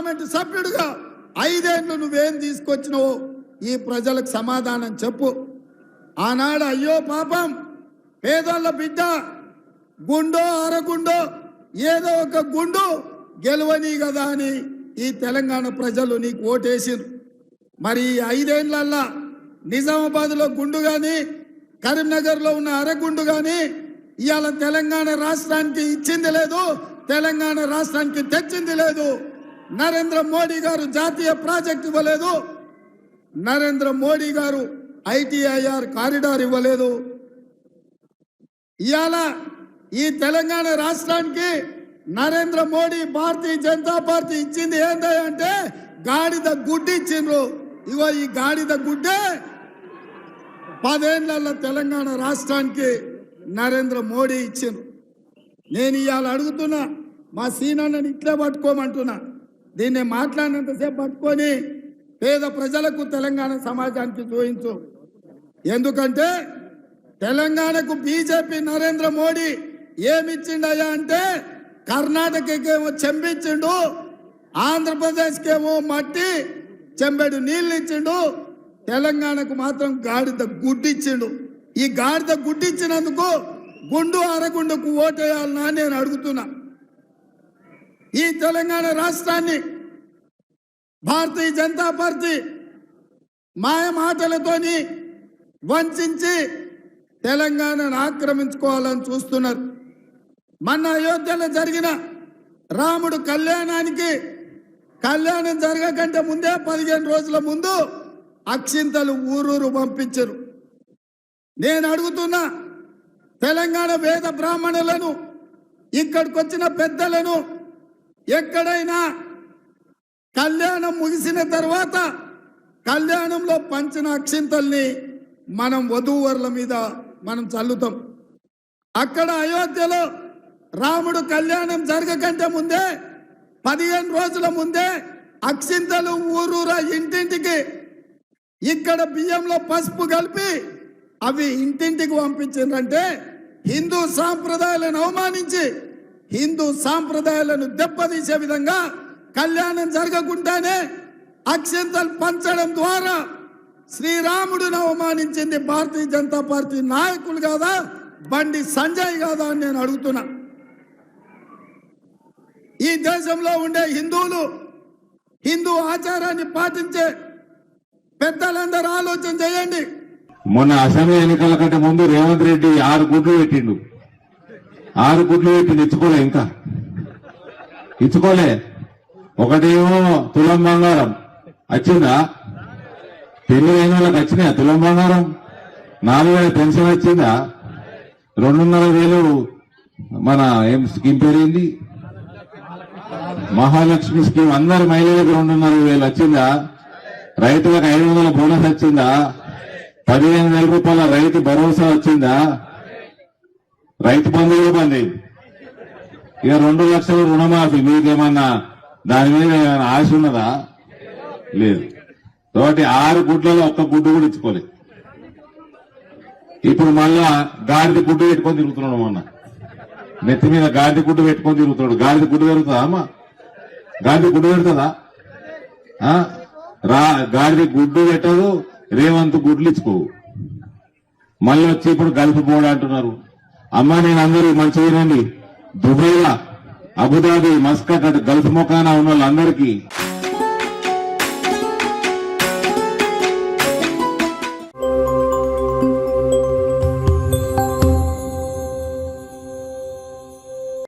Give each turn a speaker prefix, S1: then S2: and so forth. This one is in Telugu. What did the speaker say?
S1: పార్లమెంటు సభ్యుడిగా 5 ఏళ్ళు నువ్వేం తీసుకొచ్చినావో ఈ ప్రజలకు సమాధానం చెప్పు. ఆనాడు అయ్యో పాపం పేదోళ్ళ బిడ్డ గుండో అరగుండో ఏదో ఒక గుండు గెలవని కదా అని ఈ తెలంగాణ ప్రజలు నీకు ఓటేసిరు. మరి 5 ఏళ్లల్లా నిజామాబాద్లో గుండు కానీ కరీంనగర్లో ఉన్న అరగుండు కానీ ఇవాళ తెలంగాణ రాష్ట్రానికి ఇచ్చింది లేదు, తెలంగాణ రాష్ట్రానికి తెచ్చింది లేదు. నరేంద్ర మోడీ గారు జాతీయ ప్రాజెక్ట్ ఇవ్వలేదు, నరేంద్ర మోడీ గారు ITIR కారిడార్ ఇవ్వలేదు. ఇవాళ ఈ తెలంగాణ రాష్ట్రానికి నరేంద్ర మోడీ భారతీయ జనతా పార్టీ ఇచ్చింది ఏంటంటే గాడిద గుడ్డి ఇచ్చిండ్రు. ఇగో ఈ గాడిద గుడ్డే 10 ఏళ్ల తెలంగాణ రాష్ట్రానికి నరేంద్ర మోడీ ఇచ్చిండ్రు. నేను ఇవాళ అడుగుతున్నా, మా సీనన్నని ఇట్లే పట్టుకోమంటున్నా. దీన్ని మాట్లాడినంతసేపు పట్టుకొని పేద ప్రజలకు తెలంగాణ సమాజానికి చూపించు. ఎందుకంటే తెలంగాణకు బీజేపీ నరేంద్ర మోడీ ఏమిచ్చిండయా అంటే కర్ణాటకకేమో చెంబిచ్చిండు, ఆంధ్రప్రదేశ్కేమో మట్టి చెంబెడు నీళ్ళు ఇచ్చిండు, తెలంగాణకు మాత్రం గాడిద గుడ్డిచ్చిండు. ఈ గాడిద గుడ్డిచ్చినందుకు గుండు అరగుండుకు ఓటేయాలన్నా నేను అడుగుతున్నా. ఈ తెలంగాణ రాష్ట్రాన్ని భారతీయ జనతా పార్టీ మాయ మాటలతోని వంచి తెలంగాణను ఆక్రమించుకోవాలని చూస్తున్నారు. మొన్న అయోధ్యలో జరిగిన రాముడు కళ్యాణం జరగకంటే ముందే 15 రోజుల ముందు అక్షింతలు ఊరూరు పంపించరు. నేను అడుగుతున్నా, తెలంగాణ వేద బ్రాహ్మణులను ఇక్కడికి వచ్చిన పెద్దలను ఎక్కడైనా కళ్యాణం ముగిసిన తర్వాత కళ్యాణంలో పంచిన అక్షింతల్ని మనం వధూవరుల మీద మనం చల్లుతాం. అక్కడ అయోధ్యలో రాముడు కళ్యాణం జరగకంటే ముందే 15 రోజుల ముందే అక్షింతలు ఊరూరా ఇంటింటికి ఇక్కడ బియ్యంలో పసుపు కలిపి అవి ఇంటింటికి పంపించిందంటే హిందూ సాంప్రదాయాలను అవమానించి హిందూ సాంప్రదాయాలను దెబ్బతీసే విధంగా కళ్యాణం జరగకుండానే అక్షింతలు పంచడం ద్వారా శ్రీరాముడిని అవమానించింది భారతీయ జనతా పార్టీ నాయకులు కాదా, బండి సంజయ్ కాదా అని నేను అడుగుతున్నా. ఈ దేశంలో ఉండే హిందువులు హిందూ ఆచారాన్ని పాటించే పెద్దలందరూ ఆలోచన చేయండి.
S2: మొన్న అసెంబ్లీ ఎన్నికల కంటే ముందు రేవంత్ రెడ్డి 6 గుడ్లు పెట్టిండు. 6 గుడ్లు పెట్టిండు, ఇచ్చుకోలే. ఒకటేమో తులం బంగారం వచ్చిందా? పెళ్లి అయిన వాళ్ళకి వచ్చినాయా తులం బంగారం? 4,000 పెన్షన్ వచ్చిందా? 2,500 మన ఏం స్కీమ్ పేరేంది, మహాలక్ష్మి స్కీమ్, అందరు మహిళలకు 2,500 వచ్చిందా? రైతులకు 500 బోనస్ వచ్చిందా? 15,000 రూపాయల రైతు భరోసా వచ్చిందా? రైతు బంధు కూడా బంద్ అయింది. ఇక 2 లక్షల రుణమాఫీ. మీకేమన్నా దాని మీద ఏమైనా ఆశ ఉన్నదా? లేదు. కాబట్టి 6 గుడ్లలో 1 గుడ్డు కూడా ఇచ్చుకోలేదు. ఇప్పుడు మళ్ళా గాడిద గుడ్డు పెట్టుకొని తిరుగుతున్నాడు. మొన్న నెత్తి మీద గాడిద గుడ్డు పెట్టుకొని తిరుగుతున్నాడు. గాడిద గుడ్డు పెరుగుతుందా అమ్మా? గాడిద గుడ్డు పెడుతుందా? గాడిద గుడ్డు పెట్టదు, రేవంత్ గుడ్లు ఇచ్చుకోవు. మళ్ళీ వచ్చి ఇప్పుడు గల్ఫ్ పోవడం అంటున్నారు. అమ్మా నేను అందరూ మంచిగానండి, దుబాయ్లా అబుదాబి మస్కట్ గల్ఫ్ మొకానా ఉన్న వాళ్ళందరికీ